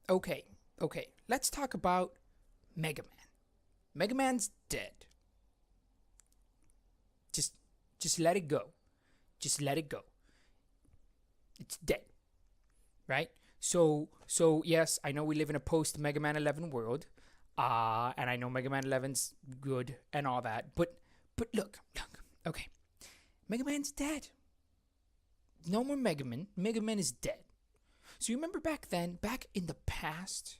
Okay, okay. Let's talk about Mega Man. Mega Man's dead. Just, just let it go. Just let it go. It's dead, right? So yes, I know we live in a post Mega Man 11 world, and I know Mega Man 11's good and all that, but look, okay, Mega Man's dead. No more Mega Man. Mega Man is dead. So you remember back then, back in the past,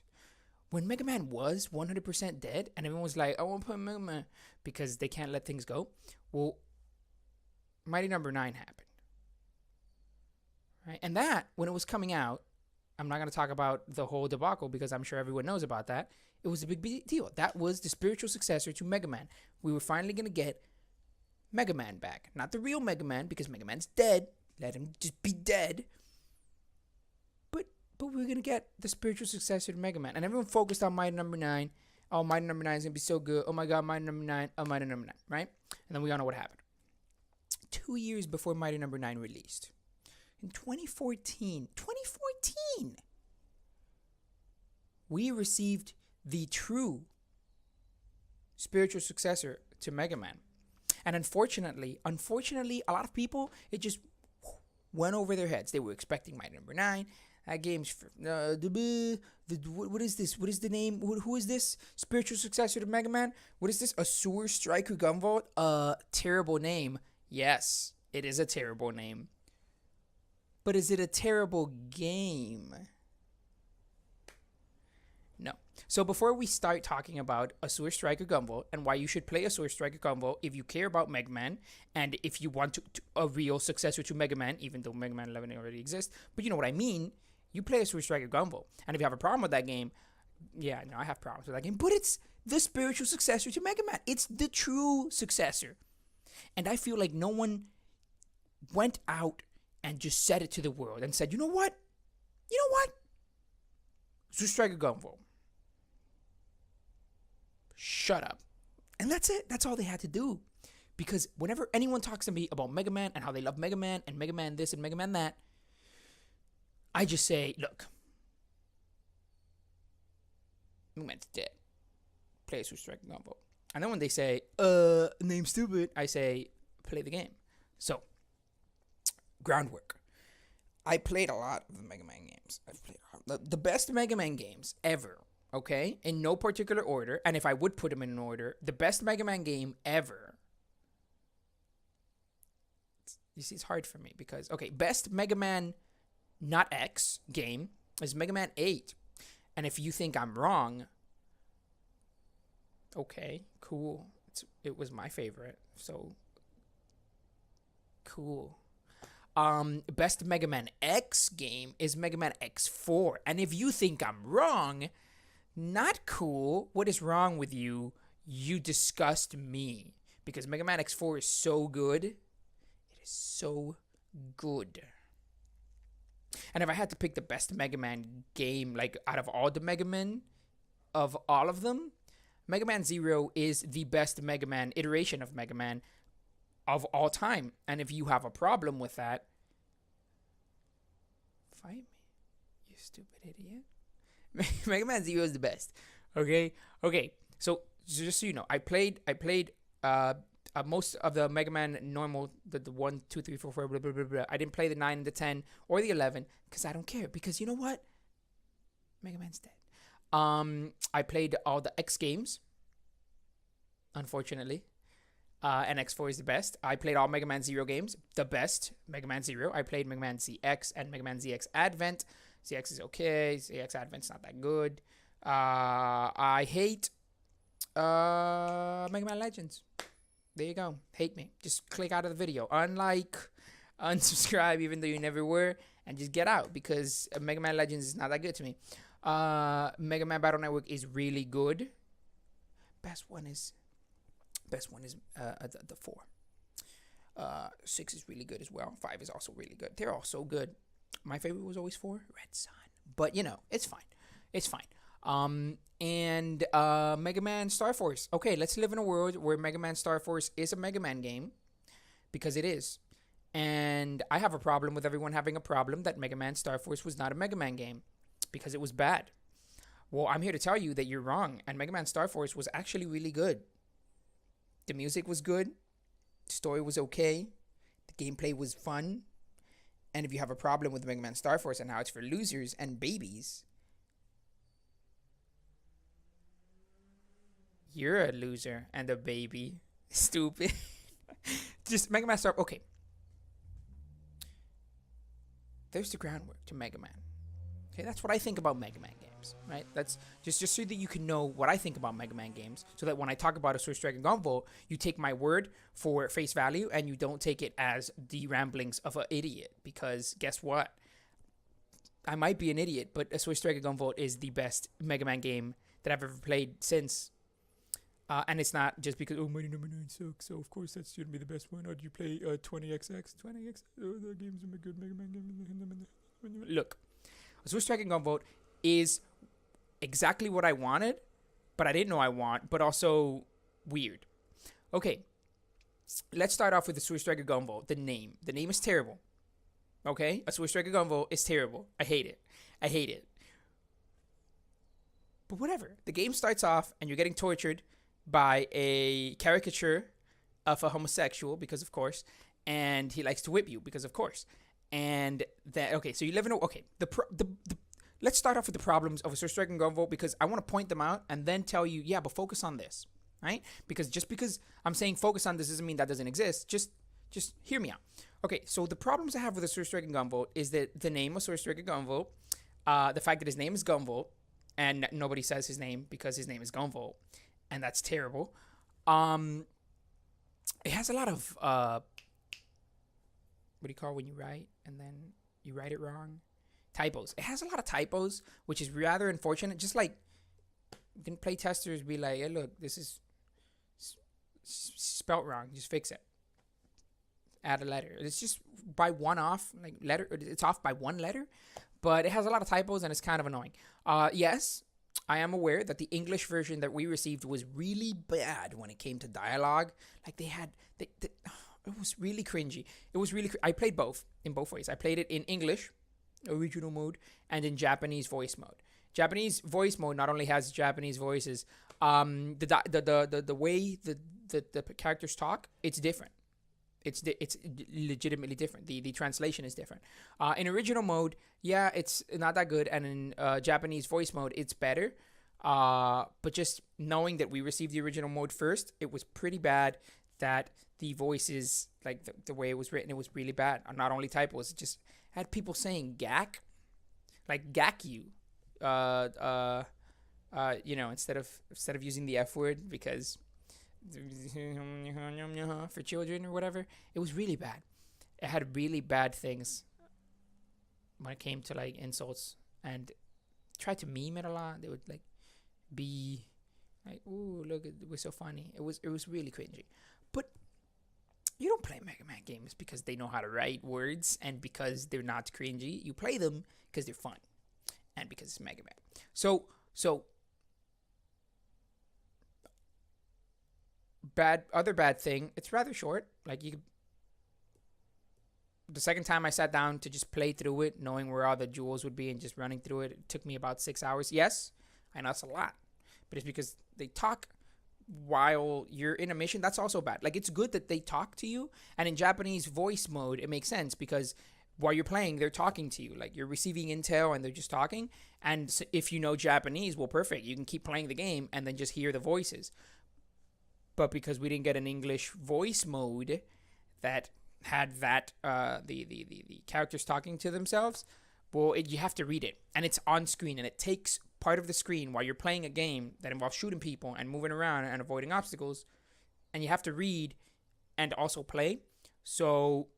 when Mega Man was 100% dead, and everyone was like, "I want to put Mega Man," because they can't let things go. Well, Mighty Number Nine happened, right? And that, when it was coming out, I'm not going to talk about the whole debacle because I'm sure everyone knows about that. It was a big deal. That was the spiritual successor to Mega Man. We were finally going to get Mega Man back. Not the real Mega Man because Mega Man's dead. Let him just be dead. But we were going to get the spiritual successor to Mega Man. And everyone focused on Mighty Number 9. Oh, Mighty Number 9 is going to be so good. Oh my God, Mighty Number 9. Oh, Mighty Number 9, right? And then we all know what happened. 2 years before Mighty Number 9 released, in 2014, we received the true spiritual successor to Mega Man. And unfortunately, a lot of people, it just went over their heads. They were expecting Mighty Number 9. That game's for, what is this? What is the name? Who is this spiritual successor to Mega Man? What is this? Azure Striker Gunvolt? Terrible name. Yes, it is a terrible name. But is it a terrible game? No. So before we start talking about Azure Striker Gunvolt and why you should play Azure Striker Gunvolt if you care about Mega Man and if you want a real successor to Mega Man, even though Mega Man 11 already exists, but you know what I mean, you play Azure Striker Gunvolt. And if you have a problem with that game, yeah, no, I have problems with that game, but it's the spiritual successor to Mega Man. It's the true successor. And I feel like no one went out and just said it to the world and said, you know what? Azure Striker Gunvolt. Shut up. And that's it. That's all they had to do. Because whenever anyone talks to me about Mega Man and how they love Mega Man and Mega Man this and Mega Man that, I just say, look, Mega Man's dead. Play Azure Striker Gunvolt. And then when they say, name stupid, I say, play the game. So, groundwork. I played a lot of the Mega Man games. I've played the best Mega Man games ever, okay? In no particular order. And if I would put them in an order, the best Mega Man game ever. You see, it's hard for me because, okay, best Mega Man not X game is Mega Man 8. And if you think I'm wrong, okay, cool. It was my favorite, so cool. Best Mega Man X game is Mega Man X4. And if you think I'm wrong, not cool. What is wrong with you? You disgust me. Because Mega Man X4 is so good. It is so good. And if I had to pick the best Mega Man game, like out of all the Mega Men, of all of them, Mega Man Zero is the best Mega Man iteration of Mega Man of all time. And if you have a problem with that, fight me, you stupid idiot. Mega Man Zero is the best. Okay. So just so you know, I played most of the Mega Man normal, the 1, 2, 3, 4, 4, blah, blah, blah, blah. I didn't play the 9, the 10, or the 11 because I don't care. Because you know what? Mega Man's dead. I played all the X games, unfortunately. And X4 is the best. I played all Mega Man Zero games, the best. Mega Man Zero. I played Mega Man ZX and Mega Man ZX Advent. ZX is okay. ZX Advent's not that good. I hate Mega Man Legends. There you go. Hate me. Just click out of the video. Unlike, unsubscribe, even though you never were, and just get out because Mega Man Legends is not that good to me. Mega Man Battle Network is really good. Best one is the 4. 6 is really good as well. 5 is also really good. They're all so good. My favorite was always 4, Red Sun. But you know, it's fine. And Mega Man Star Force. Okay, let's live in a world where Mega Man Star Force is a Mega Man game because it is. And I have a problem with everyone having a problem that Mega Man Star Force was not a Mega Man game because it was bad. Well, I'm here to tell you that you're wrong. And Mega Man Star Force was actually really good. The music was good. The story was okay. The gameplay was fun. And if you have a problem with Mega Man Star Force and how it's for losers and babies, you're a loser and a baby. Stupid. Just Mega Man Star. Okay. There's the groundwork to Mega Man. Okay, that's what I think about Mega Man games, right? That's just so that you can know what I think about Mega Man games, so that when I talk about a Sword Striker Gunvolt, you take my word for face value and you don't take it as the ramblings of an idiot. Because guess what? I might be an idiot, but a Sword Striker Gunvolt is the best Mega Man game that I've ever played since. And it's not just because, oh, Mighty Number 9 sucks, so of course that's going to be the best one. Or do you play 20XX? 20XX? Oh, that game's a good Mega Man game. Look, Sword Striker Gunvolt is exactly what I wanted, but I didn't know I want, but also weird. Okay, let's start off with the Sword Striker Gunvolt. The name. The name is terrible. Okay? A Sword Striker Gunvolt is terrible. I hate it. I hate it. But whatever. The game starts off and you're getting tortured by a caricature of a homosexual, because of course, and he likes to whip you, because of course. And then, okay, so you live in a, okay, let's start off with the problems of a Sword Striker Gunvolt, because I want to point them out and then tell you, yeah, but focus on this, right? Because just because I'm saying focus on this doesn't mean that doesn't exist. Just hear me out. Okay, so the problems I have with a Sword Striker Gunvolt is that the name of Sword Striker Gunvolt, the fact that his name is Gunvolt, and nobody says his name because his name is Gunvolt, and that's terrible. It has a lot of what do you call it when you write and then you write it wrong? Typos. It has a lot of typos, which is rather unfortunate. Just like, then play testers be like, hey, look, this is spelt wrong. Just fix it. Add a letter. It's just by one off, like letter. It's off by one letter, but it has a lot of typos and it's kind of annoying. Yes, I am aware that the English version that we received was really bad when it came to dialogue. Like it was really cringy. It was really. I played both in both ways. I played it in English, original mode, and in Japanese voice mode. Japanese voice mode not only has Japanese voices, the way the characters talk, it's different. It's legitimately different. The translation is different. In original mode, yeah, it's not that good, and in Japanese voice mode, it's better. But just knowing that we received the original mode first, it was pretty bad. That the voices, like the way it was written, it was really bad. Not only typos, it just had people saying "gack," like "gack you," instead of using the F word, because for children or whatever. It was really bad. It had really bad things when it came to like insults, and tried to meme it a lot. They would like be like, "Ooh, look, it was so funny." It was really cringy. But you don't play Mega Man games because they know how to write words and because they're not cringy. You play them because they're fun and because it's Mega Man. So other bad thing, it's rather short. Like the second time I sat down to just play through it, knowing where all the jewels would be and just running through it took me about 6 hours. Yes, I know it's a lot, but it's because they talk while you're in a mission. That's also bad. Like, it's good that they talk to you, and in Japanese voice mode it makes sense because while you're playing, they're talking to you. Like, you're receiving intel and they're just talking. And so if you know Japanese, well, perfect, you can keep playing the game and then just hear the voices. But because we didn't get an English voice mode that had that the characters talking to themselves, well, you have to read it, and it's on screen, and it takes part of the screen while you're playing a game that involves shooting people and moving around and avoiding obstacles, and you have to read and also play. So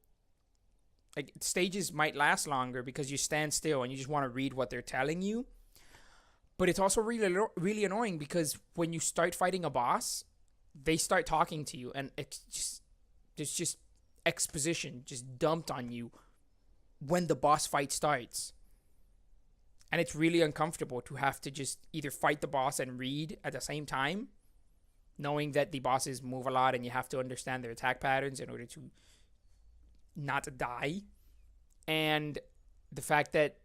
like, stages might last longer because you stand still and you just want to read what they're telling you. But it's also really annoying because when you start fighting a boss, they start talking to you, and there's just exposition just dumped on you when the boss fight starts. And it's really uncomfortable to have to just either fight the boss and read at the same time, knowing that the bosses move a lot and you have to understand their attack patterns in order to not die. And the fact that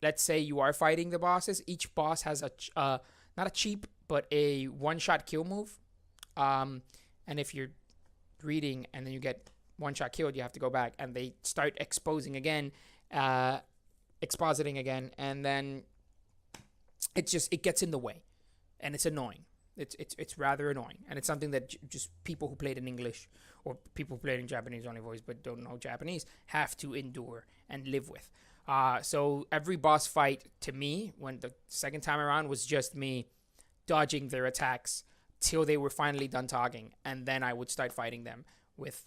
let's say you are fighting the bosses. Each boss has not a cheap, but a one-shot kill move. And if you're reading and then you get one-shot killed, you have to go back and they start expositing again, and then it gets in the way, and it's annoying. It's rather annoying, and it's something that just people who played in English or people who played in Japanese only voice but don't know Japanese have to endure and live with. So every boss fight to me, when the second time around, was just me dodging their attacks till they were finally done talking, and then I would start fighting them with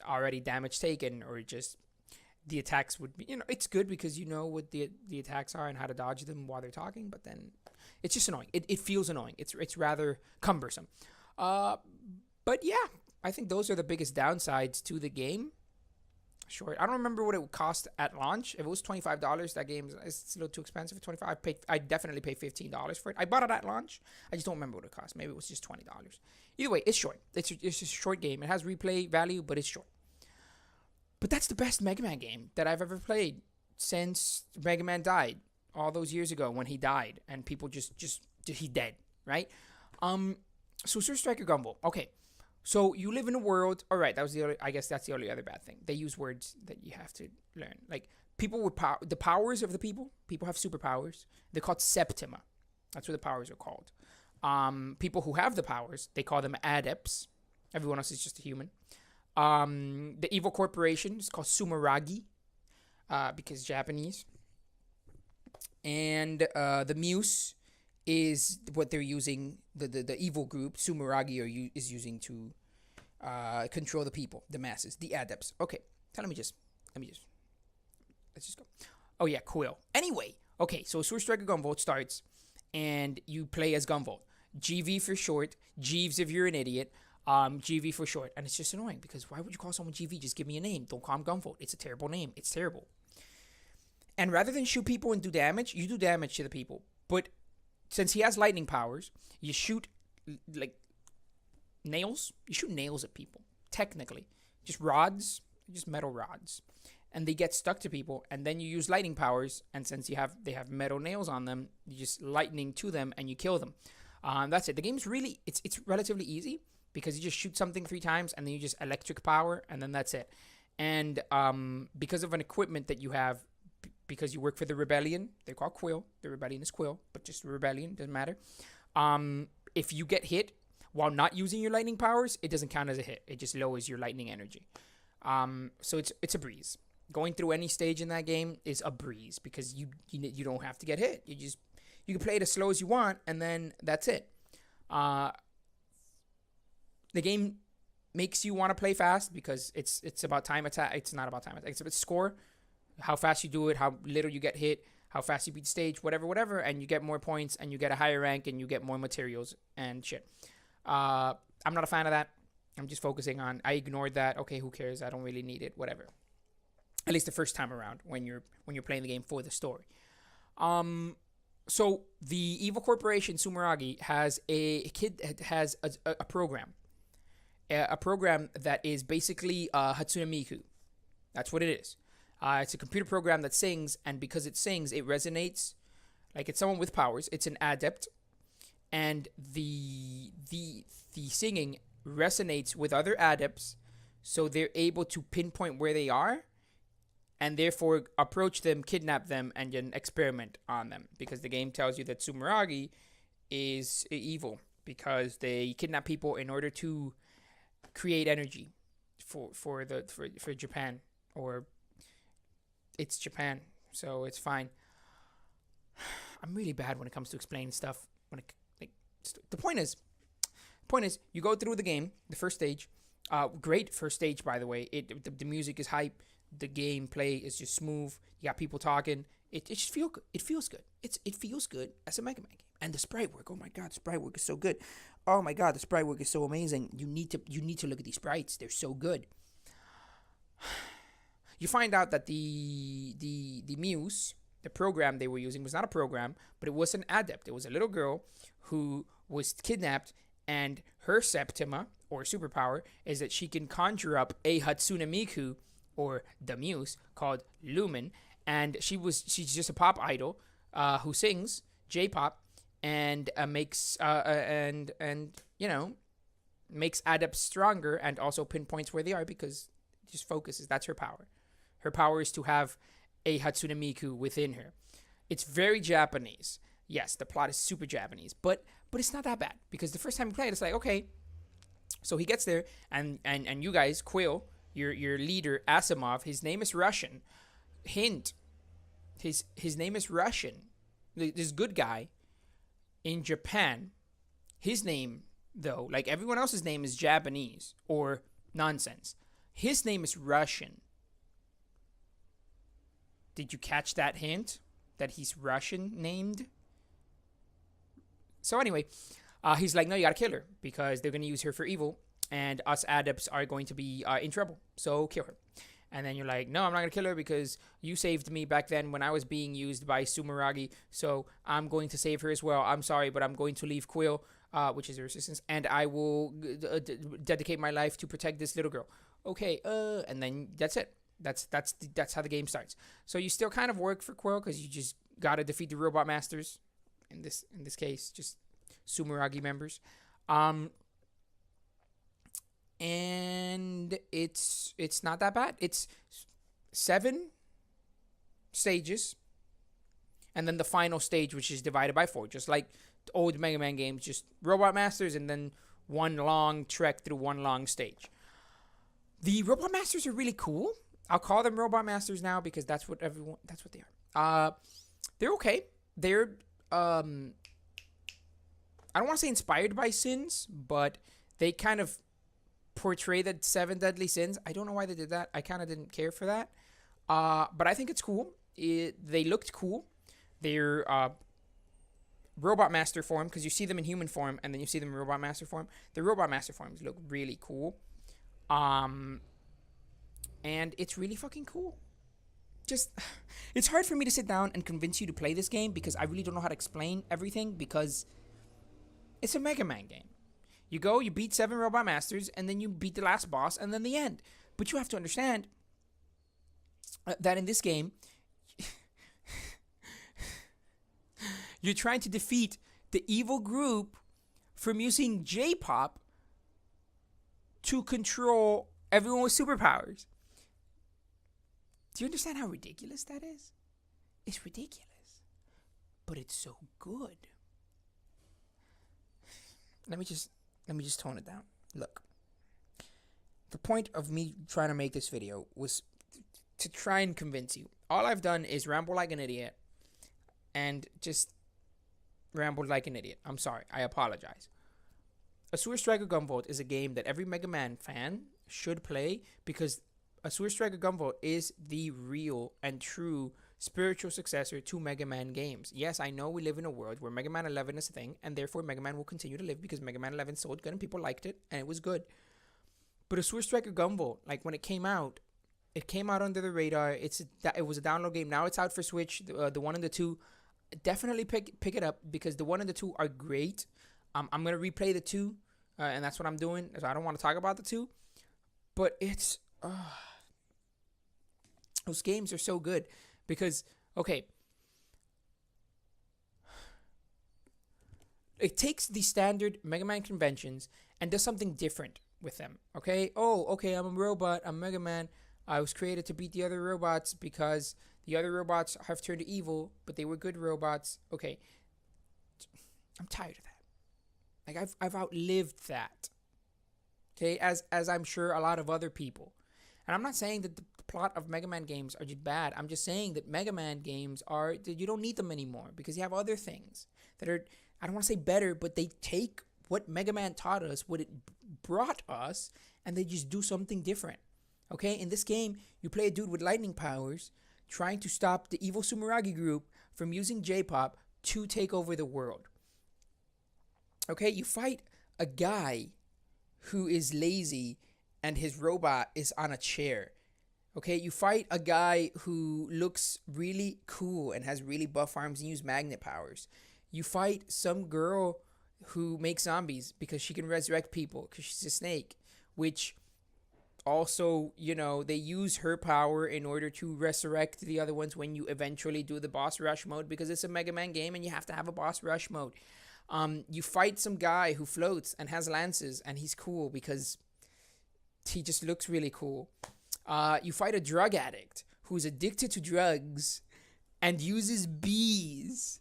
already damage taken, or just the attacks would be, it's good because you know what the attacks are and how to dodge them while they're talking, but then it's just annoying. It feels annoying. It's rather cumbersome. But yeah, I think those are the biggest downsides to the game. Short. I don't remember what it would cost at launch. If it was $25, that game is a little too expensive for $25. I definitely paid $15 for it. I bought it at launch. I just don't remember what it cost. Maybe it was just $20. Either way, it's short. It's a short game. It has replay value, but it's short. But that's the best Mega Man game that I've ever played since Mega Man died all those years ago when he died, and people just he dead, right? So Super Striker Gunvolt. Okay. So you live in a world. All right, that was the other. I guess that's the only other bad thing. They use words that you have to learn. Like people with the powers of the people. People have superpowers. They're called Septima. That's what the powers are called. People who have the powers, they call them adepts. Everyone else is just a human. The evil corporation is called Sumeragi, because Japanese. And the Muse is what they're using. The evil group Sumeragi is using to control the people, the masses, the adepts. Okay, so let's just go. Oh yeah, Quill. Anyway, okay, so Super Striker Gunvolt starts, and you play as Gunvolt. GV for short. Jeeves if you're an idiot. GV for short. And it's just annoying because why would you call someone GV? Just give me a name. Don't call him Gunvolt. It's a terrible name. It's terrible. And rather than shoot people and do damage, you do damage to the people. But since he has lightning powers, you shoot like nails. You shoot nails at people. Technically. Just rods. Just metal rods. And they get stuck to people. And then you use lightning powers. And since they have metal nails on them, you just lightning to them and you kill them. That's it. The game's really, it's relatively easy because you just shoot something 3 times and then you just electric power and then that's it. And because of an equipment that you have, because you work for the Rebellion, they're called Quill. The Rebellion is Quill, but just Rebellion, doesn't matter. If you get hit while not using your lightning powers, it doesn't count as a hit. It just lowers your lightning energy. So it's a breeze. Going through any stage in that game is a breeze because you don't have to get hit. You can play it as slow as you want, and then that's it. The game makes you want to play fast because it's about time attack. It's not about time attack. It's about score, how fast you do it, how little you get hit, how fast you beat the stage, whatever, and you get more points, and you get a higher rank, and you get more materials and shit. I'm not a fan of that. I'm just focusing on. I ignored that. Okay, who cares? I don't really need it. Whatever. At least the first time around when you're playing the game for the story. So the evil corporation Sumeragi has a program. A program that is basically Hatsune Miku. That's what it is. It's a computer program that sings, and because it sings, it resonates. Like it's someone with powers. It's an adept, and the singing resonates with other adepts, so they're able to pinpoint where they are, and therefore approach them, kidnap them, and then experiment on them. Because the game tells you that Sumeragi is evil because they kidnap people in order to create energy for Japan, or it's Japan, so it's fine. I'm really bad when it comes to explaining stuff. The point is, you go through the game, the first stage. Great first stage, by the way. The music is hype. The gameplay is just smooth. You got people talking. It just feels good. It feels good. It feels good as a Mega Man game. And the sprite work. Oh my god, the sprite work is so good. Oh my god, the sprite work is so amazing. You need to look at these sprites. They're so good. You find out that the Muse, the program they were using, was not a program, but it was an adept. It was a little girl who was kidnapped, and her Septima, or superpower, is that she can conjure up a Hatsune Miku, or the Muse, called Lumen, and she's just a pop idol who sings J-pop and makes and you know, makes adepts stronger and also pinpoints where they are because just focuses. That's her power. Her power is to have a Hatsune Miku within her. It's very Japanese. Yes, the plot is super Japanese, but it's not that bad because the first time you play it, it's like, okay. So he gets there, and you guys, Quill, your leader, Asimov, his name is Russian. Hint, his name is Russian. This good guy in Japan, his name, though, like everyone else's name is Japanese or nonsense. His name is Russian. Did you catch that hint? That he's Russian named? So anyway, he's like, no, you gotta kill her because they're gonna use her for evil, and us adepts are going to be in trouble. So kill her. And then you're like, no, I'm not gonna kill her because you saved me back then when I was being used by Sumeragi. So I'm going to save her as well. I'm sorry, but I'm going to leave Quill, which is her assistant, and I will dedicate my life to protect this little girl. Okay, and then that's it. That's how the game starts. So you still kind of work for Quill because you just gotta defeat the robot masters. In this case, just Sumeragi members. And it's not that bad. It's 7 stages, and then the final stage, which is divided by 4, just like the old Mega Man games, just robot masters, and then one long trek through one long stage. The robot masters are really cool. I'll call them robot masters now because that's what they are. They're okay. They're I don't want to say inspired by sins, but they kind of portray the 7 deadly sins. I don't know why they did that. I kind of didn't care for that. But I think it's cool. They looked cool. They're robot master form because you see them in human form and then you see them in robot master form. The robot master forms look really cool. And it's really fucking cool. Just, it's hard for me to sit down and convince you to play this game because I really don't know how to explain everything because it's a Mega Man game. You go, you beat 7 robot masters, and then you beat the last boss, and then the end. But you have to understand that in this game, you're trying to defeat the evil group from using J-pop to control everyone with superpowers. Do you understand how ridiculous that is? It's ridiculous. But it's so good. Let me just tone it down. Look. The point of me trying to make this video was to try and convince you. All I've done is ramble like an idiot. And just rambled like an idiot. I'm sorry. I apologize. Azure Striker Gunvolt is a game that every Mega Man fan should play because Azure Striker Gunvolt is the real and true spiritual successor to Mega Man games. Yes, I know we live in a world where Mega Man 11 is a thing, and therefore Mega Man will continue to live because Mega Man 11 sold good and people liked it, and it was good. But Azure Striker Gunvolt, like when it came out under the radar. It was a download game. Now it's out for Switch. The 1 and the 2, definitely pick it up because the 1 and the 2 are great. I'm gonna replay the 2, and that's what I'm doing. So I don't want to talk about the 2, but it's. Those games are so good because, okay, it takes the standard Mega Man conventions and does something different with them, okay? Oh, okay, I'm a robot, I'm Mega Man. I was created to beat the other robots because the other robots have turned evil, but they were good robots. Okay, I'm tired of that. Like, I've outlived that, okay, as I'm sure a lot of other people. And I'm not saying that the plot of Mega Man games are just bad. I'm just saying that Mega Man games you don't need them anymore because you have other things that are, I don't want to say better, but they take what Mega Man taught us, what it brought us, and they just do something different. Okay, in this game, you play a dude with lightning powers trying to stop the evil Sumeragi group from using J-pop to take over the world. Okay, you fight a guy who is lazy and his robot is on a chair. Okay, you fight a guy who looks really cool and has really buff arms and use magnet powers. You fight some girl who makes zombies because she can resurrect people because she's a snake, which Also, you know, they use her power in order to resurrect the other ones when you eventually do the boss rush mode, because it's a Mega Man game and you have to have a boss rush mode. You fight some guy who floats and has lances, and he's cool because he just looks really cool. You fight a drug addict who's addicted to drugs and uses bees.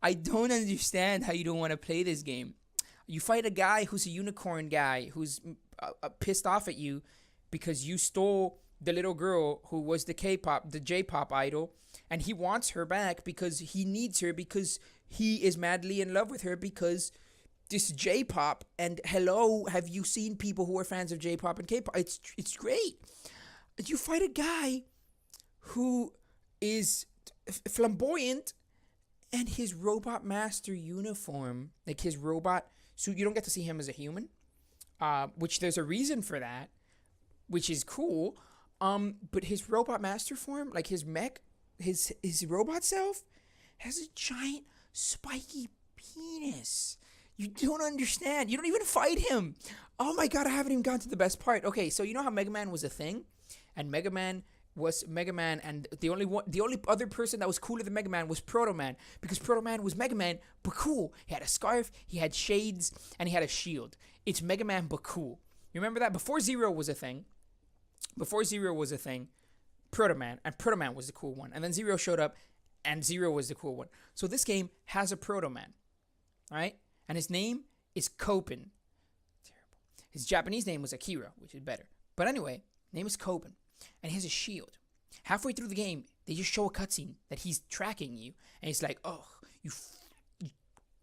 I don't understand how you don't want to play this game. You fight a guy who's a unicorn guy who's pissed off at you because you stole the little girl who was the J-pop idol, and he wants her back because he needs her, because he is madly in love with her, because this J-pop, and hello, have you seen people who are fans of J-pop and K-pop? It's great. You fight a guy who is flamboyant, and his robot master uniform, like his robot suit, you don't get to see him as a human, which there's a reason for that, which is cool. But his robot master form, like his mech, his robot self, has a giant spiky penis. You don't understand. You don't even fight him. Oh my god, I haven't even gotten to the best part. Okay, so you know how Mega Man was a thing, and Mega Man was Mega Man, and the only other person that was cooler than Mega Man was Proto Man, because Proto Man was Mega Man but cool. He had a scarf, he had shades, and he had a shield. It's Mega Man but cool. You remember that? Before Zero was a thing, Proto Man, and Proto Man was the cool one, and then Zero showed up, and Zero was the cool one. So this game has a Proto Man, right? And his name is Copen. Terrible. His Japanese name was Akira, which is better. But anyway, name is Copen. And he has a shield. Halfway through the game, they just show a cutscene that he's tracking you. And he's like, oh, you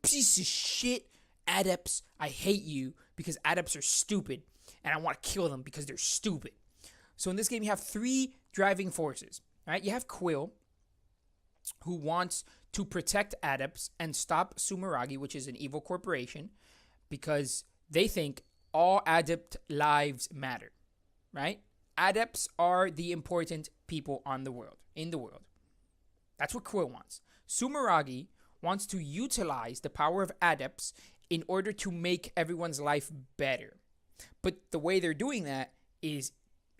piece of shit adepts. I hate you because adepts are stupid. And I want to kill them because they're stupid. So in this game, you have three driving forces. Right? You have Quill, who wants to protect adepts and stop Sumeragi, which is an evil corporation, because they think all adept lives matter. Right? Adepts are the important people in the world. That's what Quill wants. Sumeragi wants to utilize the power of adepts in order to make everyone's life better. But the way they're doing that is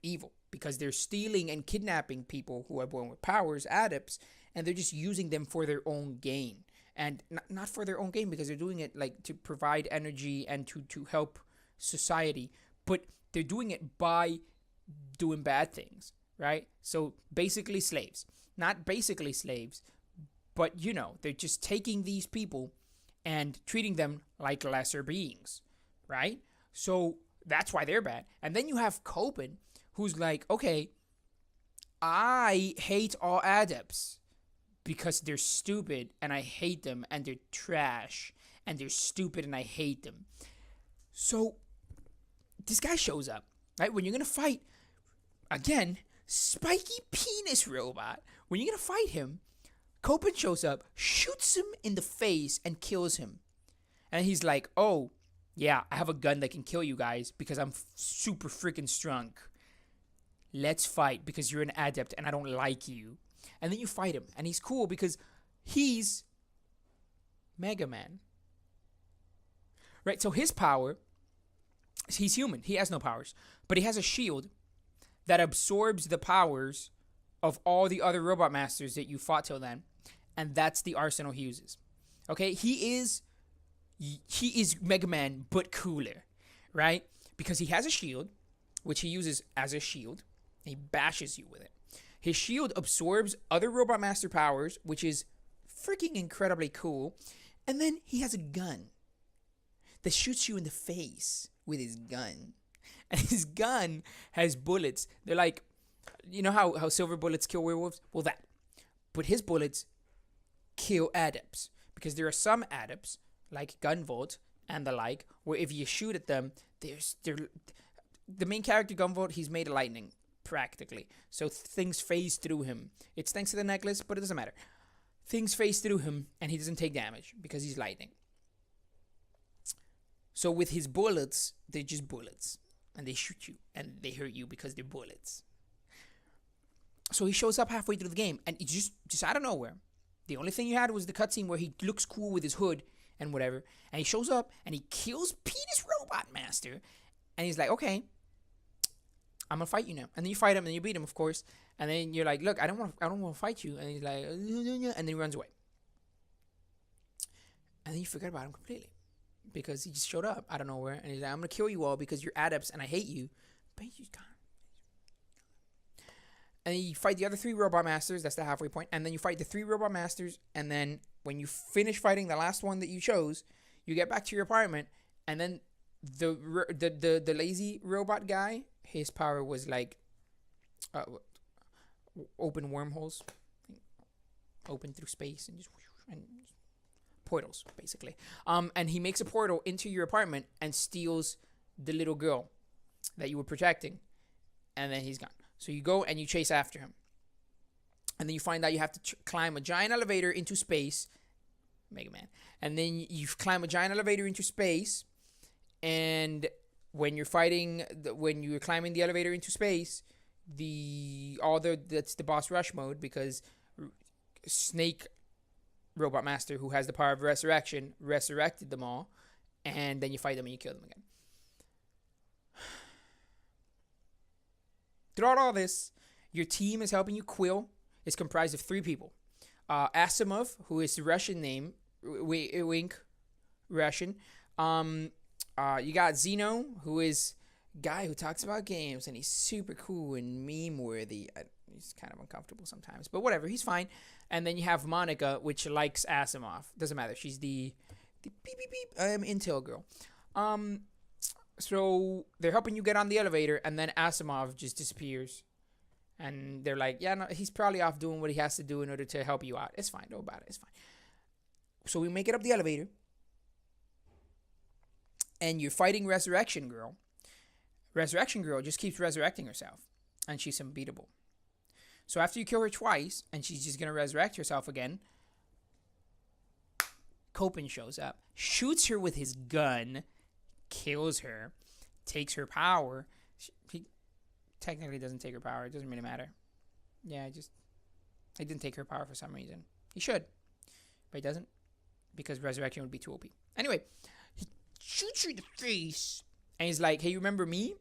evil, because they're stealing and kidnapping people who are born with powers, adepts, and they're just using them for their own gain. And not for their own gain, because they're doing it like to provide energy and to help society. But they're doing it by doing bad things, right? So basically slaves. Not basically slaves, but you know, they're just taking these people and treating them like lesser beings, right? So that's why they're bad. And then you have Copen, who's like, okay, I hate all adepts because they're stupid and I hate them, and they're trash and they're stupid and I hate them. So this guy shows up, right? When you're gonna fight, again, spiky penis robot. When you're gonna fight him, Copen shows up, shoots him in the face, and kills him. And he's like, oh, yeah, I have a gun that can kill you guys because I'm super freaking strong. Let's fight because you're an adept and I don't like you. And then you fight him, and he's cool because he's Mega Man. Right, so his power, he's human. He has no powers. But he has a shield that absorbs the powers of all the other robot masters that you fought till then, and that's the arsenal he uses. Okay, he is Mega Man but cooler, right? Because he has a shield, which he uses as a shield. He bashes you with it. His shield absorbs other robot master powers, which is freaking incredibly cool. And then he has a gun that shoots you in the face with his gun. And his gun has bullets. They're like, you know how silver bullets kill werewolves? Well, that. But his bullets kill adepts. Because there are some adepts, like Gunvolt and the like, where if you shoot at them, the main character, Gunvolt, he's made of lightning, practically. So things phase through him. It's thanks to the necklace, but it doesn't matter. Things phase through him, and he doesn't take damage because he's lightning. So with his bullets, they're just bullets. And they shoot you, and they hurt you because they're bullets. So he shows up halfway through the game, and it's just out of nowhere. The only thing you had was the cutscene where he looks cool with his hood and whatever. And he shows up, and he kills Penis Robot Master. And he's like, okay, I'm gonna fight you now. And then you fight him, and you beat him, of course. And then you're like, look, I don't want to fight you. And he's like, and then he runs away. And then you forget about him completely because he just showed up out of nowhere, and he's like, I'm gonna kill you all because you're adepts and I hate you. But he's gone. And you fight the other 3 robot masters. That's the halfway point. And then you fight the 3 robot masters. And then when you finish fighting the last one that you chose, you get back to your apartment. And then the lazy robot guy, his power was like open wormholes, open through space, and just portals, basically. And he makes a portal into your apartment and steals the little girl that you were protecting. And then he's gone. So you go and you chase after him. And then you find out you have to climb a giant elevator into space. Megaman. And then you climb a giant elevator into space. And when you're fighting, when you're climbing the elevator into space, that's the boss rush mode, because Snake Robot Master, who has the power of resurrection, resurrected them all. And then you fight them and you kill them again. Throughout all this, your team is helping you. Quill is comprised of 3 people. Asimov, who is the Russian name, Wink, Russian. You got Zeno, who is a guy who talks about games, and he's super cool and meme-worthy. He's kind of uncomfortable sometimes, but whatever, he's fine. And then you have Monica, which likes Asimov. Doesn't matter. She's the beep, beep, beep, Intel girl. So they're helping you get on the elevator, and then Asimov just disappears. And they're like, yeah, no, he's probably off doing what he has to do in order to help you out. It's fine. Don't about it. It's fine. So we make it up the elevator. And you're fighting Resurrection Girl. Resurrection Girl just keeps resurrecting herself. And she's unbeatable. So after you kill her twice, and she's just going to resurrect herself again, Copen shows up, shoots her with his gun, kills her, takes her power. He technically doesn't take her power. It doesn't really matter. Yeah, he didn't take her power for some reason. He should, but he doesn't, because resurrection would be too OP. Anyway, he shoots her in the face, and he's like, hey, you remember me?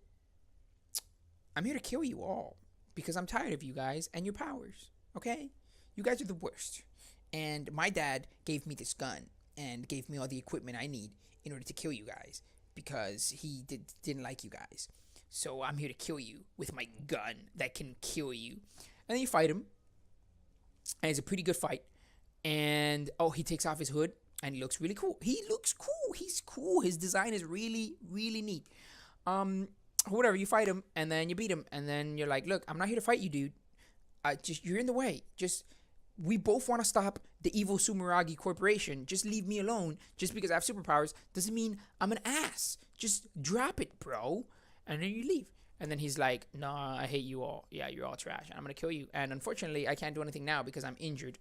I'm here to kill you all, because I'm tired of you guys and your powers, okay? You guys are the worst. And my dad gave me this gun and gave me all the equipment I need in order to kill you guys, because he didn't like you guys. So I'm here to kill you with my gun that can kill you. And then you fight him. And it's a pretty good fight. And, he takes off his hood. And he looks really cool. He looks cool. He's cool. His design is really, really neat. Whatever, you fight him. And then you beat him. And then you're like, look, I'm not here to fight you, dude. You're in the way. We both want to stop the evil Sumeragi Corporation. Just leave me alone. Just because I have superpowers doesn't mean I'm an ass. Just drop it, bro. And then you leave. And then he's like, nah, I hate you all. Yeah, you're all trash. I'm going to kill you. And unfortunately, I can't do anything now because I'm injured.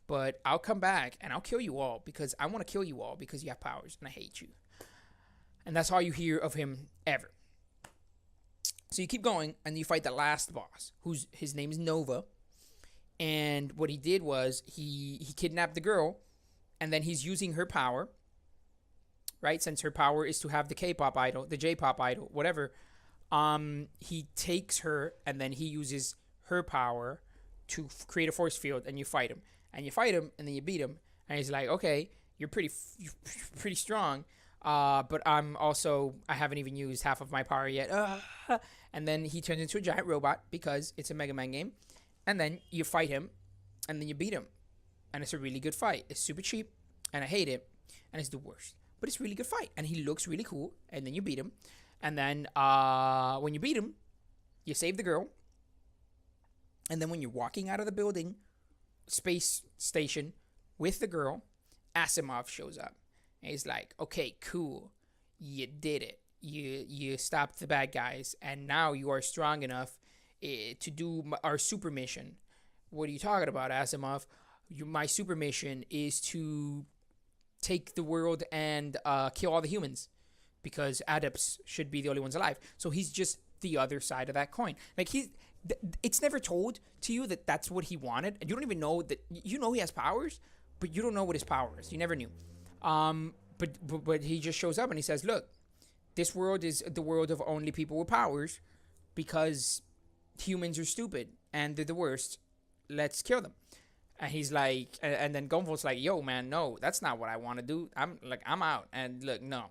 But I'll come back and I'll kill you all because I want to kill you all because you have powers and I hate you. And that's all you hear of him ever. So you keep going and you fight the last boss, his name is Nova. And what he did was he kidnapped the girl, and then he's using her power, right? Since her power is to have the K-pop idol, the J-pop idol, whatever. He takes her, and then he uses her power to create a force field, and you fight him. And you fight him, and then you beat him. And he's like, okay, you're pretty strong, but I haven't even used half of my power yet. And then he turns into a giant robot because it's a Mega Man game. And then you fight him, and then you beat him. And it's a really good fight. It's super cheap, and I hate it, and it's the worst. But it's a really good fight, and he looks really cool, and then you beat him. And then when you beat him, you save the girl. And then when you're walking out of the building, space station, with the girl, Asimov shows up. And he's like, okay, cool. You did it. You stopped the bad guys, and now you are strong enough to do our super mission. What are you talking about, Asimov? My super mission is to take the world and kill all the humans, because adepts should be the only ones alive. So he's just the other side of that coin. Like it's never told to you that that's what he wanted, and you don't even know that. You know he has powers, but you don't know what his power is. You never knew. But he just shows up and he says, "Look, this world is the world of only people with powers. because humans are stupid and they're the worst. Let's kill them. And he's like, and then Gunvolt's like, yo, man, no, that's not what I want to do. I'm out. And look, no.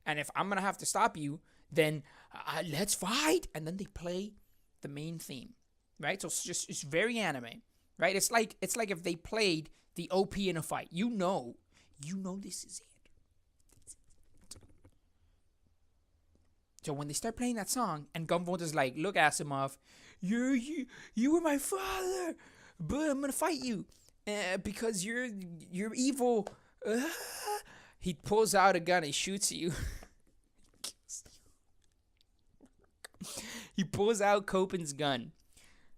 And if I'm going to have to stop you, then let's fight. And then they play the main theme, right? So it's very anime, right? It's like if they played the OP in a fight. You know this is it. So when they start playing that song, and Gunvolt is like, look, Asimov, you were my father, but I'm gonna fight you because you're evil. He pulls out a gun and shoots you. He pulls out Copen's gun.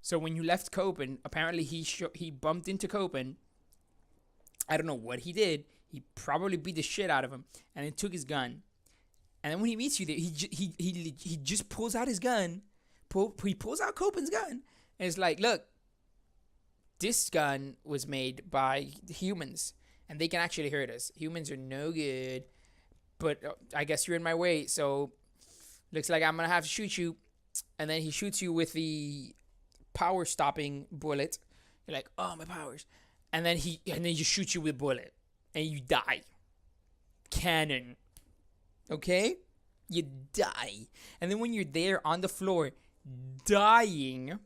So when you left Copen, apparently he bumped into Copen. I don't know what he did. He probably beat the shit out of him, and then took his gun. And then when he meets you there, he just pulls out his gun. He pulls out Copen's gun, and it's like, look, this gun was made by humans, and they can actually hurt us. Humans are no good, but I guess you're in my way, so looks like I'm gonna have to shoot you. And then he shoots you with the power stopping bullet. You're like, oh, my powers. And then he just shoots you with a bullet, and you die. Cannon. Okay? You die. And then when you're there on the floor dying,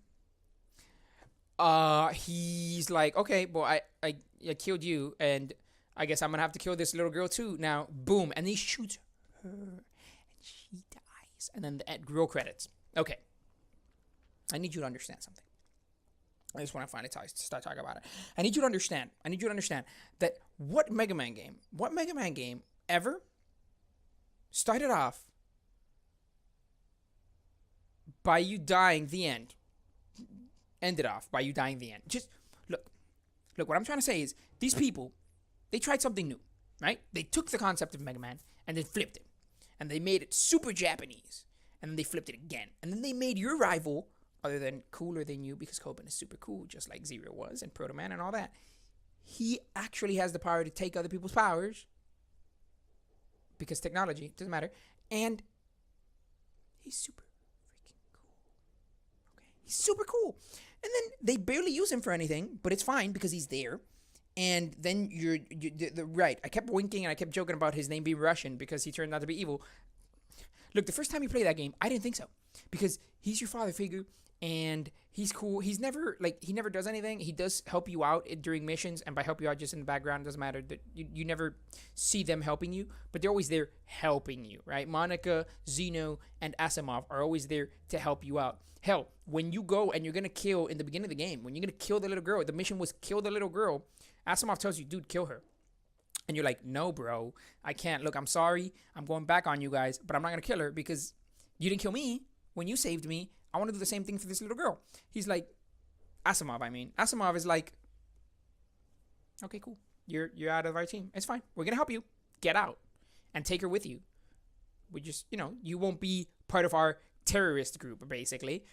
he's like, okay, well, I killed you, and I guess I'm gonna have to kill this little girl too now. Boom. And he shoots her, and she dies. And then the roll credits. Okay. I need you to understand something. I just want to finally start talking about it. I need you to understand that what Megaman game ever started off by you dying the end. Ended off by you dying the end. Just look, what I'm trying to say is these people, they tried something new, right? They took the concept of Mega Man and then flipped it. And they made it super Japanese. And then they flipped it again. And then they made your rival, other than cooler than you, because Copen is super cool, just like Zero was, and Proto Man and all that. He actually has the power to take other people's powers, because technology, doesn't matter. And he's super freaking cool. Okay? He's super cool. And then they barely use him for anything, but it's fine because he's there. And then you're right. I kept winking and I kept joking about his name being Russian because he turned out to be evil. Look, the first time you play that game, I didn't think so. Because he's your father figure, and he's cool. He never does anything. He does help you out during missions, and by help you out just in the background, doesn't matter. You never see them helping you, but they're always there helping you, right? Monica, Zeno, and Asimov are always there to help you out. Hell, when you go and you're going to kill, in the beginning of the game, when you're going to kill the little girl, the mission was kill the little girl, Asimov tells you, dude, kill her. And you're like, no, bro, I can't. Look, I'm sorry. I'm going back on you guys, but I'm not going to kill her because you didn't kill me when you saved me. I want to do the same thing for this little girl. He's like, Asimov is like, okay, cool. You're out of our team. It's fine. We're going to help you. Get out and take her with you. We just, you won't be part of our terrorist group, basically.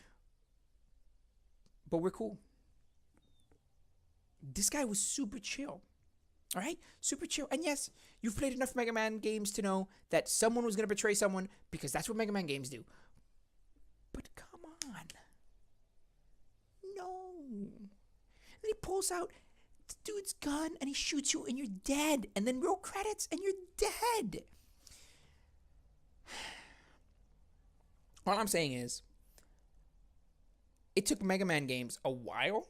But we're cool. This guy was super chill. All right? Super chill. And yes, you've played enough Mega Man games to know that someone was going to betray someone because that's what Mega Man games do. But come on. No. And he pulls out the dude's gun and he shoots you and you're dead. And then roll credits and you're dead. All I'm saying is, it took Mega Man games a while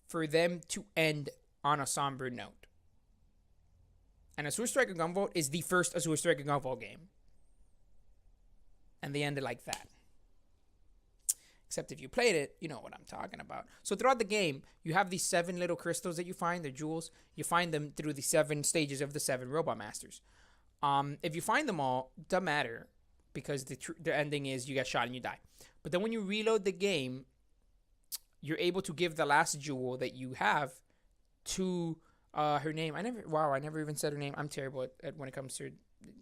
for them to end on a somber note. And Azure Striker Gunvolt is the first Azure Striker Gunvolt game. And they ended like that. Except if you played it, you know what I'm talking about. So throughout the game, you have these 7 little crystals that you find. They're jewels. You find them through the 7 stages of the 7 Robot Masters. If you find them all, doesn't matter. Because the ending is you get shot and you die. But then when you reload the game, you're able to give the last jewel that you have to her name. I never even said her name. I'm terrible at when it comes to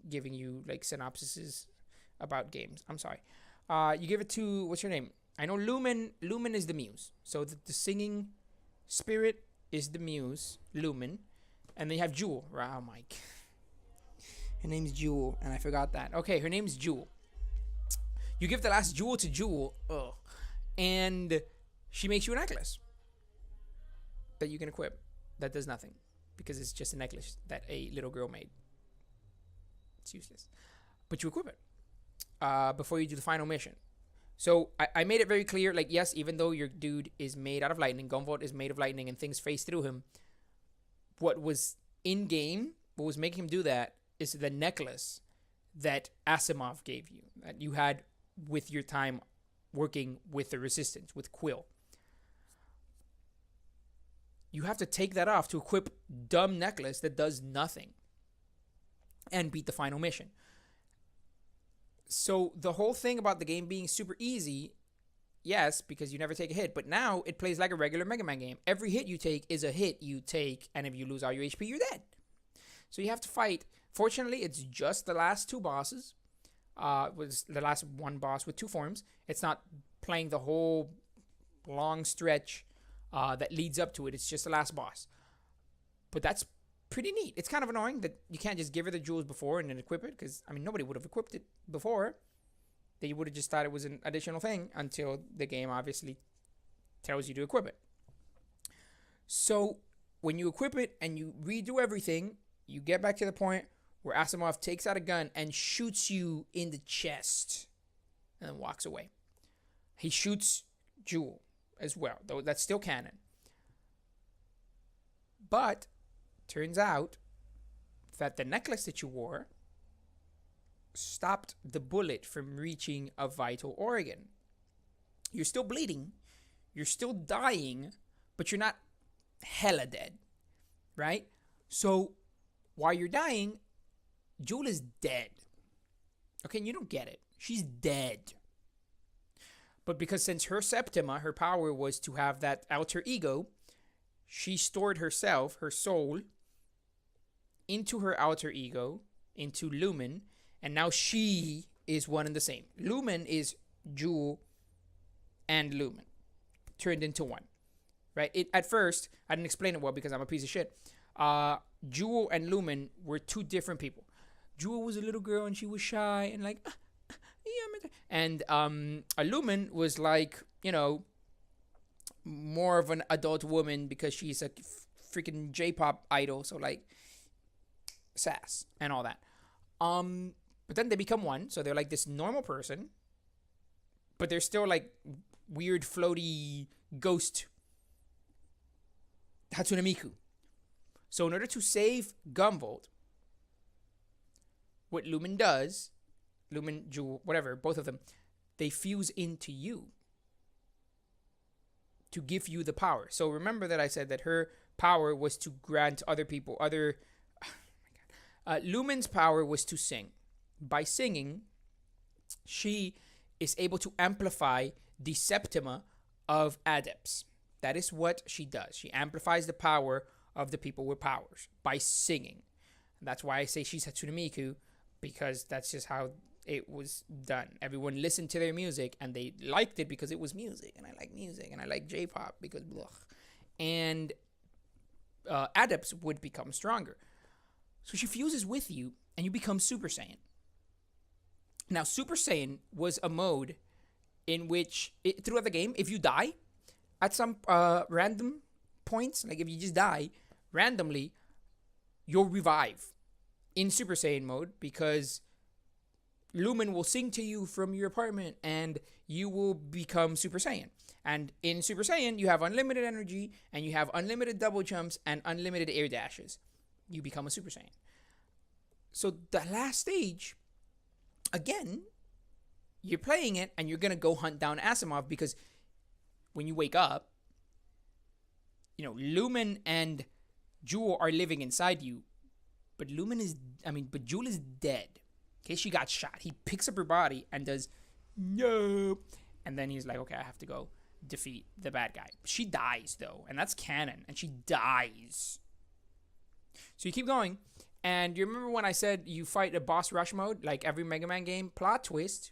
giving you like synopsises about games. I'm sorry. You give it to, what's her name? I know Lumen. Lumen is the muse. So the singing spirit is the muse, Lumen. And then you have Jewel. Oh my God. Her name's Jewel, and I forgot that. Okay, her name's Jewel. You give the last jewel to Jewel, and she makes you a necklace that you can equip. That does nothing because it's just a necklace that a little girl made. It's useless, but you equip it before you do the final mission. So I made it very clear, like, yes, even though your dude is made out of lightning, Gunvolt is made of lightning, and things phase through him, what was in game, what was making him do that, is the necklace that Asimov gave you, that you had with your time working with the Resistance, with Quill. You have to take that off to equip dumb necklace that does nothing and beat the final mission. So the whole thing about the game being super easy, yes, because you never take a hit, but now it plays like a regular Mega Man game. Every hit you take is a hit you take, and if you lose all your HP, you're dead. So you have to fight. Fortunately, it's just the last two bosses. Was the last one boss with two forms. It's not playing the whole long stretch that leads up to it. It's just the last boss. But that's pretty neat. It's kind of annoying that you can't just give her the jewels before and then equip it, because, I mean, nobody would have equipped it before. They would have just thought it was an additional thing until the game obviously tells you to equip it. So when you equip it and you redo everything, you get back to the point where Asimov takes out a gun and shoots you in the chest and then walks away. He shoots Jewel as well, though that's still canon. But turns out that the necklace that you wore stopped the bullet from reaching a vital organ. You're still bleeding, you're still dying, but you're not hella dead, right? So while you're dying, Jewel is dead. Okay, and you don't get it. She's dead. But because since her Septima, her power was to have that alter ego, she stored herself, her soul, into her alter ego, into Lumen, and now she is one and the same. Lumen is Jewel and Lumen turned into one, right? At first, I didn't explain it well because I'm a piece of shit. Jewel and Lumen were two different people. Jewel was a little girl and she was shy and like, and Lumen was like, you know, more of an adult woman because she's a freaking J-pop idol, so like sass and all that. But then they become one, so they're like this normal person, but they're still like weird floaty ghost Hatsune Miku. So in order to save Gunvolt, what Lumen does, Lumen, Jewel, whatever, both of them, they fuse into you to give you the power. So remember that I said that her power was to grant other people, Lumen's power was to sing. By singing, she is able to amplify the Septima of adepts. That is what she does. She amplifies the power of the people with powers by singing. That's why I say she's Hatsune Miku, because that's just how it was done. Everyone listened to their music and they liked it because it was music, and I like music, and I like J-pop because blah. And adepts would become stronger. So she fuses with you and you become Super Saiyan. Now, Super Saiyan was a mode in which, throughout the game, if you die at some random points, like if you just die randomly, you'll revive in Super Saiyan mode, because Lumen will sing to you from your apartment and you will become Super Saiyan. And in Super Saiyan, you have unlimited energy and you have unlimited double jumps and unlimited air dashes. You become a Super Saiyan. So the last stage, again, you're playing it and you're going to go hunt down Asimov, because when you wake up, you know, Lumen and Jewel are living inside you, but Jewel is dead. Okay, she got shot. He picks up her body and does no, and then he's like, okay, I have to go defeat the bad guy. She dies though, and that's canon, and she dies. So you keep going, and you remember when I said you fight a boss rush mode like every Mega Man game? Plot twist.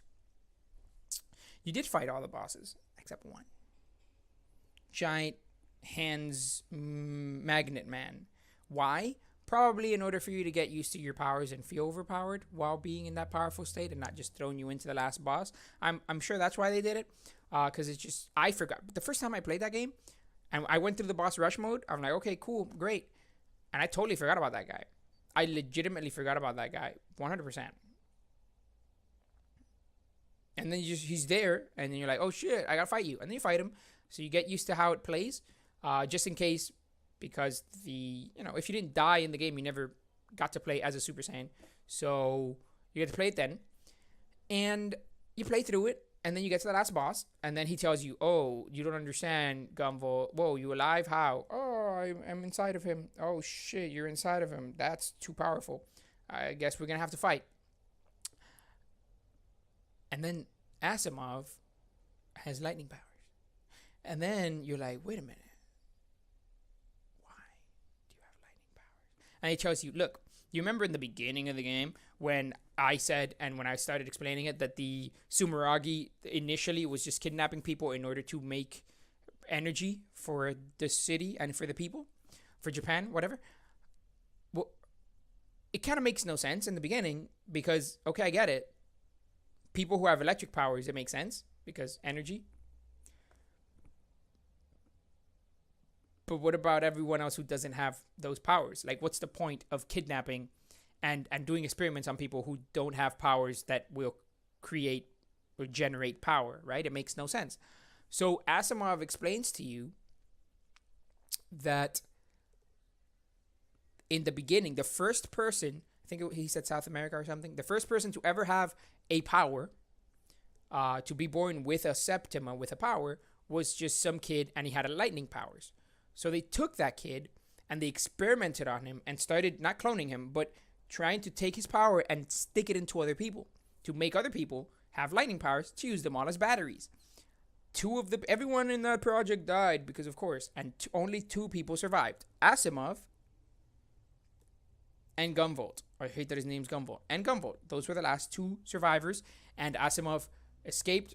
You did fight all the bosses except one. Giant hands magnet man. Why? Probably in order for you to get used to your powers and feel overpowered while being in that powerful state and not just throwing you into the last boss. I'm sure that's why they did it. Because it's just, I forgot. The first time I played that game, and I went through the boss rush mode, I'm like, okay, cool, great. And I totally forgot about that guy. I legitimately forgot about that guy, 100%. And then he's there, and then you're like, oh shit, I gotta fight you. And then you fight him. So you get used to how it plays, just in case, because if you didn't die in the game, you never got to play as a Super Saiyan. So you get to play it then. And you play through it, and then you get to the last boss, and then he tells you, oh, you don't understand, Gunvolt. Whoa, you alive? How? Oh, I'm inside of him. Oh shit, you're inside of him. That's too powerful. I guess we're gonna have to fight. And then Asimov has lightning powers. And then you're like, wait a minute. Why do you have lightning powers? And he tells you, look, you remember in the beginning of the game when I said, and when I started explaining it, that the Sumeragi initially was just kidnapping people in order to make energy for the city and for the people, for Japan, whatever. Well, it kind of makes no sense in the beginning because, okay, I get it. People who have electric powers, it makes sense because energy. But what about everyone else who doesn't have those powers? Like, what's the point of kidnapping and doing experiments on people who don't have powers that will create or generate power, right? It makes no sense. So Asimov explains to you that in the beginning, the first person, I think he said South America or something, the first person to ever have a power, to be born with a septima, with a power, was just some kid, and he had lightning powers. So they took that kid and they experimented on him and started not cloning him, but trying to take his power and stick it into other people to make other people have lightning powers to use them all as batteries. Everyone in that project died because, of course, and only 2 people survived: Asimov and Gunvolt. I hate that his name's Gunvolt. And Gunvolt. Those were the last 2 survivors. And Asimov escaped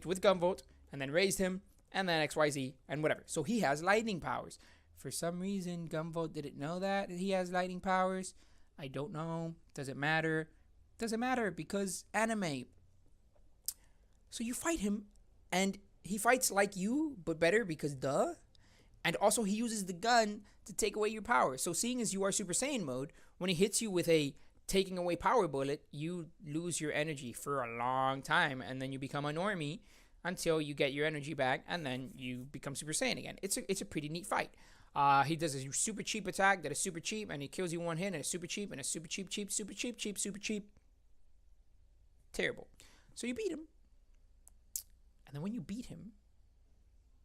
with Gunvolt and then raised him and then XYZ and whatever. So he has lightning powers. For some reason, Gunvolt didn't know that he has lightning powers. I don't know. Does it matter? Doesn't matter because anime. So you fight him and he fights like you, but better because duh. And also he uses the gun to take away your power. So seeing as you are Super Saiyan mode, when he hits you with a taking away power bullet, you lose your energy for a long time. And then you become a normie until you get your energy back. And then you become Super Saiyan again. It's a pretty neat fight. He does a super cheap attack that is super cheap. And he kills you one hit and a super cheap and a super cheap, super cheap. Terrible. So you beat him. And then when you beat him,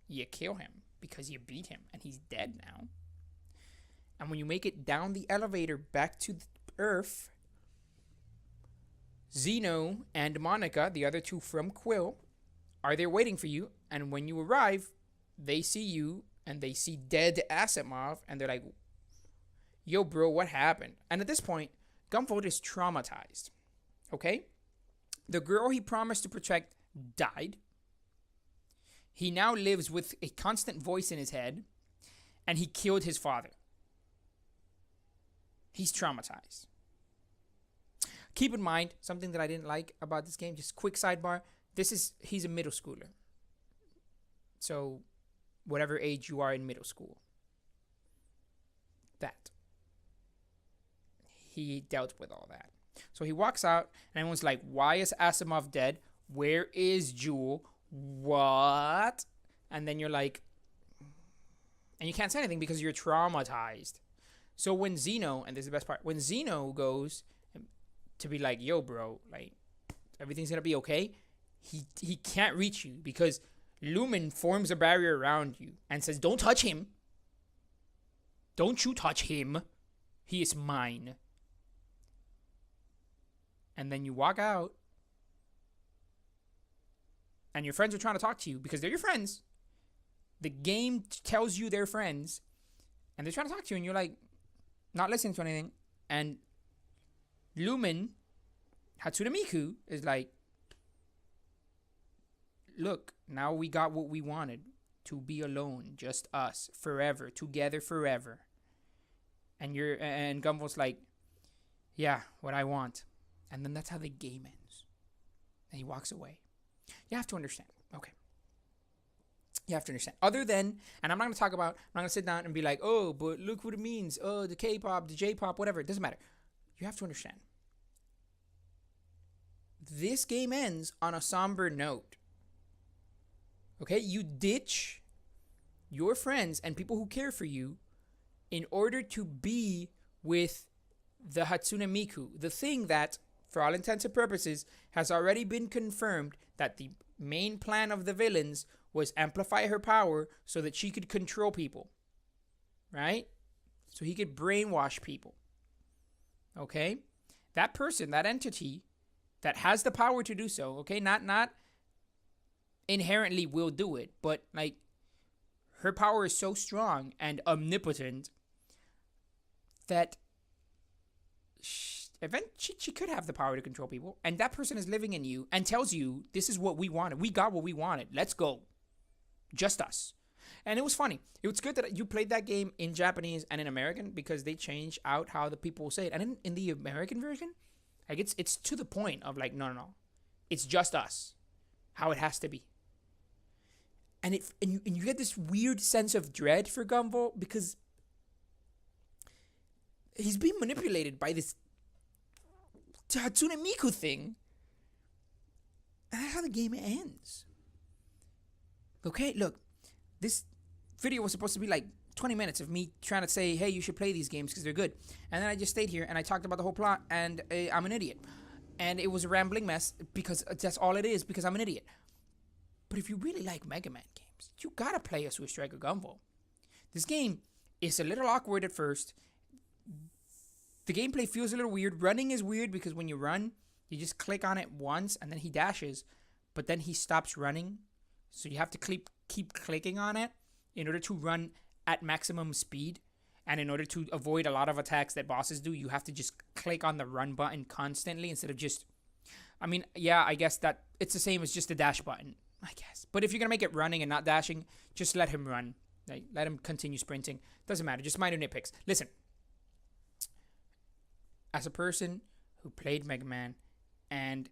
you kill him because you beat him and he's dead now. And when you make it down the elevator back to Earth, Zeno and Monica, the other 2 from Quill, are there waiting for you. And when you arrive, they see you and they see dead Asimov and they're like, yo, bro, what happened? And at this point, Gunvolt is traumatized. Okay? The girl he promised to protect died. He now lives with a constant voice in his head, and he killed his father. He's traumatized. Keep in mind, something that I didn't like about this game, just quick sidebar, he's a middle schooler. So, whatever age you are in middle school. That. He dealt with all that. So he walks out, and everyone's like, why is Asimov dead? Where is Jewel? What? And then you're like, and you can't say anything because you're traumatized. So when Zeno, and this is the best part, when Zeno goes to be like, yo, bro, like, everything's gonna be okay, he can't reach you because Lumen forms a barrier around you and says, don't touch him. Don't you touch him. He is mine. And then you walk out, and your friends are trying to talk to you because they're your friends. The game tells you they're friends, and they're trying to talk to you, and you're like, not listening to anything. And Lumen, Hatsune Miku, is like, look, now we got what we wanted. To be alone, just us, forever, together forever. and Gunvolt's like, yeah, what I want. And then that's how the game ends. And he walks away. You have to understand. Okay. You have to understand. Other than, and I'm not going to sit down and be like, oh, but look what it means. Oh, the K-pop, the J-pop, whatever. It doesn't matter. You have to understand. This game ends on a somber note. Okay? You ditch your friends and people who care for you in order to be with the Hatsune Miku, the thing that, for all intents and purposes, has already been confirmed that the main plan of the villains was amplify her power so that she could control people. Right? So he could brainwash people. Okay? That person, that entity that has the power to do so, okay? Not inherently will do it, but like her power is so strong and omnipotent that she could have the power to control people, and that person is living in you and tells you, this is what we wanted. We got what we wanted. Let's go. Just us. And it was funny. It was good that you played that game in Japanese and in American, because they change out how the people say it. And in the American version, like it's to the point of like, no. It's just us. How it has to be. And you get this weird sense of dread for Gunvolt, because he's being manipulated by this Hatsune Miku thing. And that's how the game ends. Okay, look. This video was supposed to be like 20 minutes of me trying to say, hey, you should play these games because they're good. And then I just stayed here and I talked about the whole plot, and I'm an idiot. And it was a rambling mess, because that's all it is, because I'm an idiot. But if you really like Mega Man games, you gotta play a Swiss Striker Gunvolt. This game is a little awkward at first. The gameplay feels a little weird. Running is weird because when you run, you just click on it once and then he dashes, but then he stops running. So you have to keep clicking on it in order to run at maximum speed. And in order to avoid a lot of attacks that bosses do, you have to just click on the run button constantly instead of just... I mean, yeah, I guess that it's the same as just the dash button, I guess. But if you're going to make it running and not dashing, just let him run. Like, let him continue sprinting. Doesn't matter. Just minor nitpicks. Listen. As a person who played Mega Man and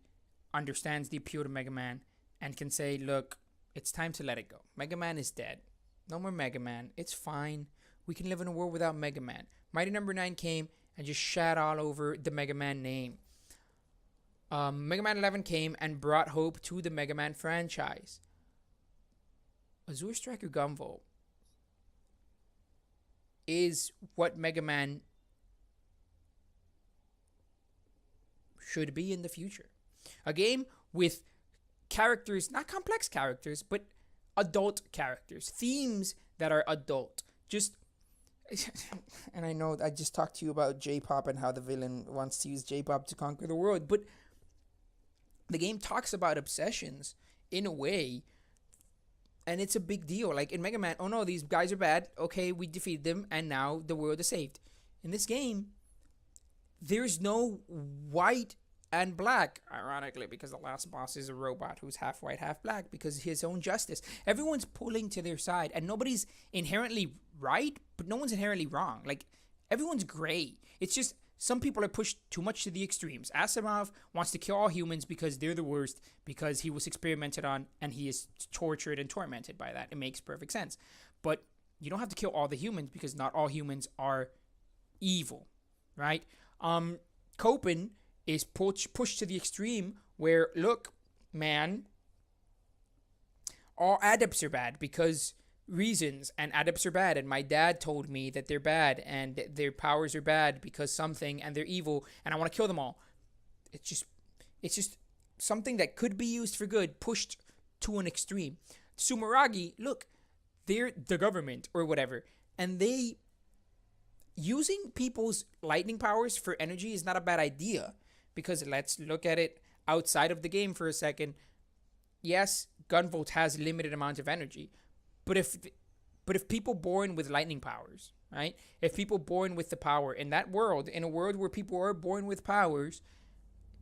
understands the appeal to Mega Man and can say, look, it's time to let it go. Mega Man is dead. No more Mega Man. It's fine. We can live in a world without Mega Man. Mighty Number 9 came and just shat all over the Mega Man name. Mega Man 11 came and brought hope to the Mega Man franchise. Azure Striker Gunvolt is what Mega Man should be in the future. A game with characters, not complex characters, but adult characters. Themes that are adult. Just, and I know I just talked to you about J-pop and how the villain wants to use J-pop to conquer the world, but the game talks about obsessions in a way, and it's a big deal. Like in Mega Man, oh no, these guys are bad. Okay, we defeat them, and now the world is saved. In this game, there's no white and black, ironically, because the last boss is a robot who's half white, half black, because his own justice. Everyone's pulling to their side, and nobody's inherently right, but no one's inherently wrong. Like, everyone's gray. It's just some people are pushed too much to the extremes. Asimov wants to kill all humans because they're the worst, because he was experimented on, and he is tortured and tormented by that. It makes perfect sense. But you don't have to kill all the humans, because not all humans are evil, right? Copen is pushed to the extreme where, look, man, all adepts are bad because reasons, and adepts are bad, and my dad told me that they're bad, and their powers are bad because something, and they're evil, and I want to kill them all. It's just something that could be used for good, pushed to an extreme. Sumeragi, look, they're the government or whatever, and they... using people's lightning powers for energy is not a bad idea, because let's look at it outside of the game for a second. Yes, Gunvolt has limited amount of energy, but if people born with lightning powers, right? If people born with the power in that world, in a world where people are born with powers,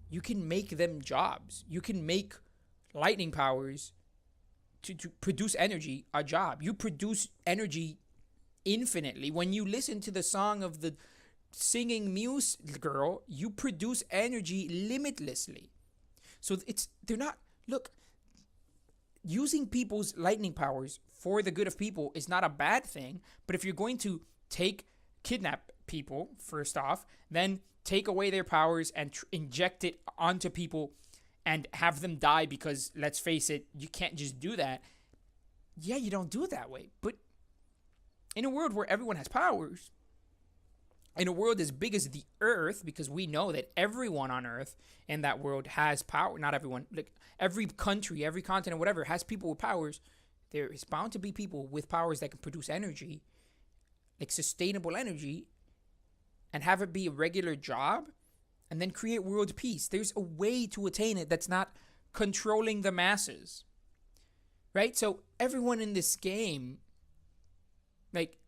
you can make them jobs. You can make lightning powers to produce energy a job. You produce energy infinitely. When you listen to the song of the singing muse girl, you produce energy limitlessly. So they're not, look, using people's lightning powers for the good of people is not a bad thing, but if you're going to kidnap people, first off, then take away their powers and inject it onto people and have them die because, let's face it, you can't just do that. Yeah, you don't do it that way. But in a world where everyone has powers, in a world as big as the Earth, because we know that everyone on Earth in that world has power, not everyone, like every country, every continent, whatever, has people with powers, there is bound to be people with powers that can produce energy, like sustainable energy, and have it be a regular job, and then create world peace. There's a way to attain it that's not controlling the masses, right? So everyone in this game, like,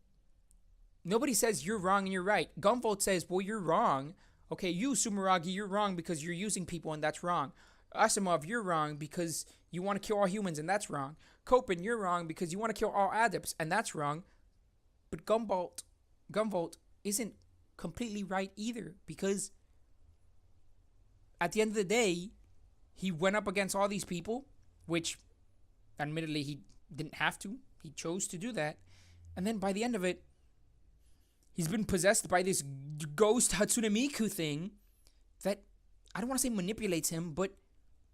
nobody says you're wrong and you're right. Gunvolt says, well, you're wrong. Okay, you, Sumeragi, you're wrong because you're using people and that's wrong. Asimov, you're wrong because you want to kill all humans and that's wrong. Copen, you're wrong because you want to kill all adepts and that's wrong. But Gunvolt isn't completely right either, because at the end of the day, he went up against all these people, which admittedly he didn't have to. He chose to do that. And then by the end of it, he's been possessed by this ghost Hatsune Miku thing that, I don't want to say manipulates him, but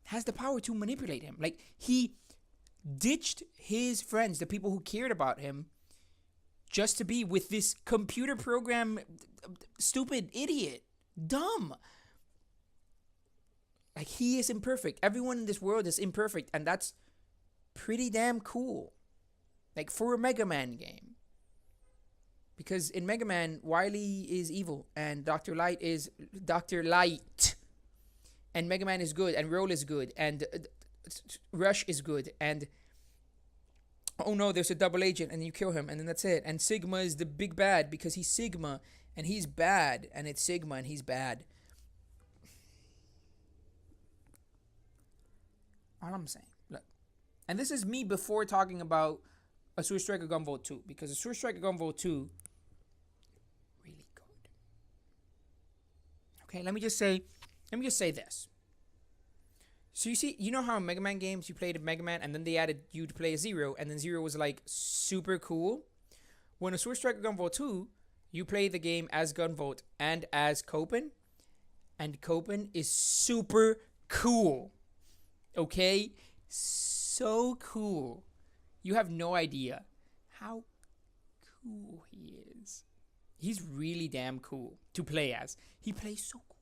has the power to manipulate him. Like, he ditched his friends, the people who cared about him, just to be with this computer program, stupid idiot, dumb. Like, he is imperfect. Everyone in this world is imperfect, and that's pretty damn cool. Like, for a Mega Man game. Because in Mega Man, Wily is evil, and Dr. Light is Dr. Light. And Mega Man is good, and Roll is good, and Rush is good, and oh no, there's a double agent, and you kill him, and then that's it. And Sigma is the big bad, because he's Sigma, and he's bad, and it's Sigma, and he's bad. All I'm saying, look, and this is me before talking about Azure Striker Gunvolt 2, because Azure Striker Gunvolt 2, really good. Okay, let me just say this. So you know how in Mega Man games you played a Mega Man and then they added you to play a Zero, and then Zero was like super cool? When Azure Striker Gunvolt 2, you play the game as Gunvolt and as Copen, and Copen is super cool. Okay? So cool. You have no idea how cool he is. He's really damn cool to play as. He plays so cool.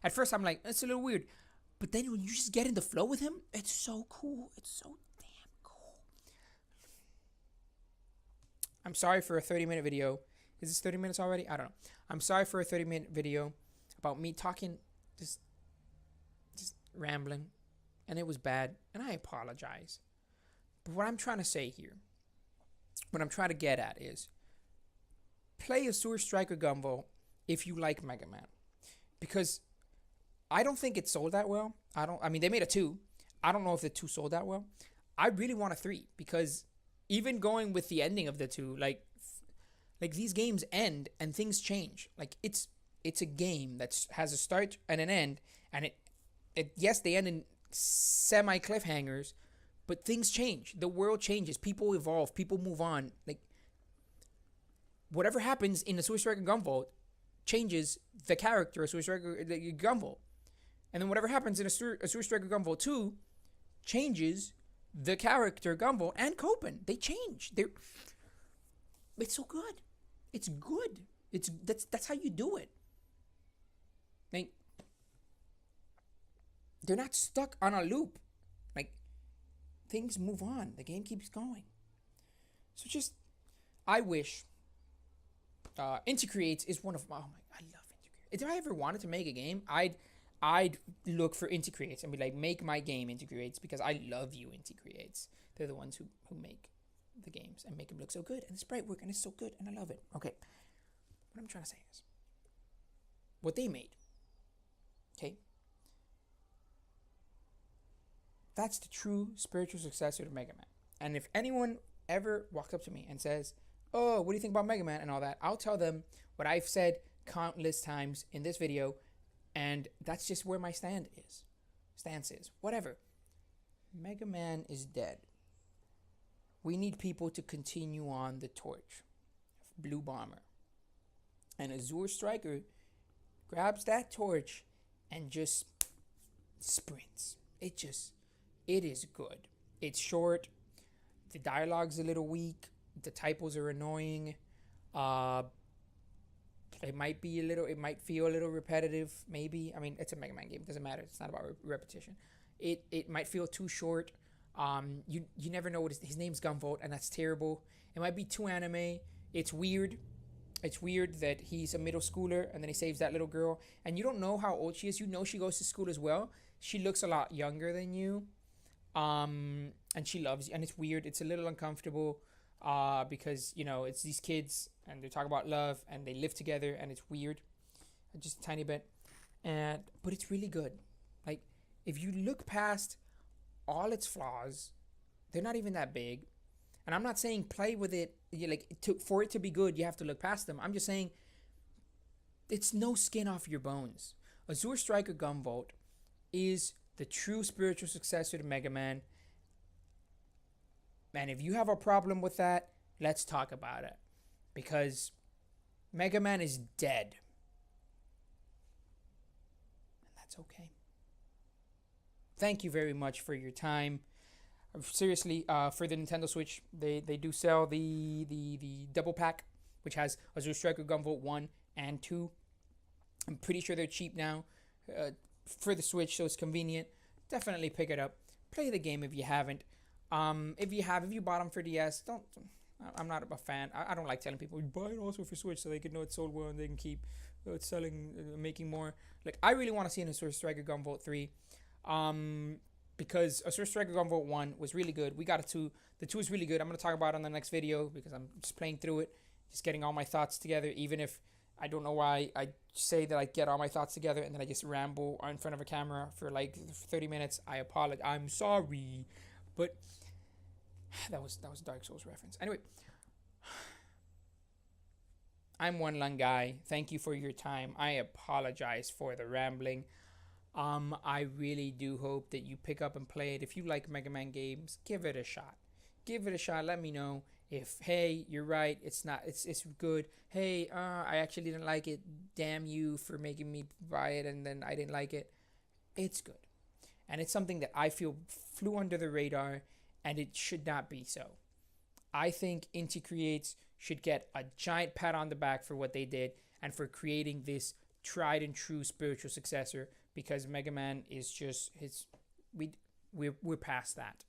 At first I'm like, it's a little weird. But then when you just get in the flow with him, it's so cool. It's so damn cool. I'm sorry for a 30-minute video. Is this 30 minutes already? I don't know. I'm sorry for a 30-minute video about me talking, just rambling. And it was bad. And I apologize. But what I'm trying to say here, what I'm trying to get at is, play Azure Striker Gunvolt if you like Mega Man. Because I don't think it sold that well. I mean, they made a 2. I don't know if the 2 sold that well. I really want a 3, because even going with the ending of the 2, like these games end and things change. Like, it's a game that has a start and an end, and yes, they end in semi cliffhangers, but things change. The world changes. People evolve. People move on. Like, whatever happens in the Azure Striker Gunvolt changes the character of Azure Striker Gunvolt. And then whatever happens in Azure Striker Gunvolt 2 changes the character Gunvolt and Copen. They change. It's so good. It's good. That's how you do it. Like, they're not stuck on a loop. Like, things move on. The game keeps going. So just, I wish Inti Creates is one of my, oh my, I love Inti Creates. If I ever wanted to make a game, I'd look for Inti Creates and be like, make my game Inti Creates, because I love you, Inti Creates. They're the ones who make the games and make them look so good, and the sprite work, and it's so good, and I love it. Okay, what I'm trying to say is, what they made, okay, that's the true spiritual successor to Mega Man. And if anyone ever walks up to me and says, oh, what do you think about Mega Man and all that, I'll tell them what I've said countless times in this video, and that's just where my stance is. Whatever. Mega Man is dead. We need people to continue on the torch. Blue Bomber. And Azure Striker grabs that torch and just sprints. It is good. It's short. The dialogue's a little weak. The typos are annoying. It might feel a little repetitive, maybe. I mean, it's a Mega Man game. It doesn't matter. It's not about repetition. It might feel too short. You never know what his name's Gunvolt, and that's terrible. It might be too anime. It's weird. It's weird that he's a middle schooler, and then he saves that little girl, and you don't know how old she is. You know she goes to school as well. She looks a lot younger than you, and she loves you, and it's weird. It's a little uncomfortable, because it's these kids, and they talk about love, and they live together, and it's weird, just a tiny bit, but it's really good. Like, if you look past all its flaws, they're not even that big. And I'm not saying play with it, for it to be good, you have to look past them. I'm just saying it's no skin off your bones. Azure Striker Gunvolt is the true spiritual successor to Mega Man. And if you have a problem with that, let's talk about it. Because Mega Man is dead. And that's okay. Thank you very much for your time. Seriously, for the Nintendo Switch, they do sell the double pack, which has Azure Striker Gunvolt 1 and 2. I'm pretty sure they're cheap now for the Switch, so it's convenient. Definitely pick it up. Play the game if you haven't. If you bought them for DS, I'm not a fan. I don't like telling people buy it also for Switch so they can know it's sold well and they can keep it's selling, making more. Like, I really want to see an Azure Striker Gunvolt 3. Because Azure Striker Gunvolt 1 was really good. We got a 2. The 2 is really good. I'm going to talk about it on the next video because I'm just playing through it, just getting all my thoughts together, even if I don't know why I say that I get all my thoughts together and then I just ramble in front of a camera for like 30 minutes. I apologize. I'm sorry. But that was a Dark Souls reference. Anyway, I'm One Lung Guy. Thank you for your time. I apologize for the rambling. I really do hope that you pick up and play it. If you like Mega Man games, give it a shot. Give it a shot. Let me know if, hey, you're right, it's good. Hey, I actually didn't like it. Damn you for making me buy it and then I didn't like it. It's good. And it's something that I feel flew under the radar, and it should not be so. I think Inti Creates should get a giant pat on the back for what they did and for creating this tried and true spiritual successor, because Mega Man is just we're past that.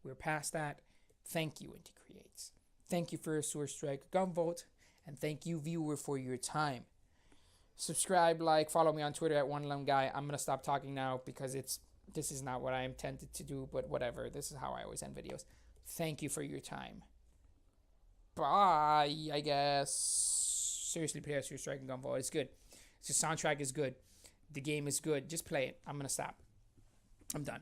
We're past that. Thank you, Inti Creates. Thank you for Azure Striker Gunvolt, and thank you, viewer, for your time. Subscribe, like, follow me on Twitter at OneLumGuy. I'm gonna stop talking now because this is not what I intended to do, but whatever. This is how I always end videos. Thank you for your time. Bye, I guess. Seriously, play Azure Striker Gunvolt. It's good. The soundtrack is good. The game is good. Just play it. I'm gonna stop. I'm done.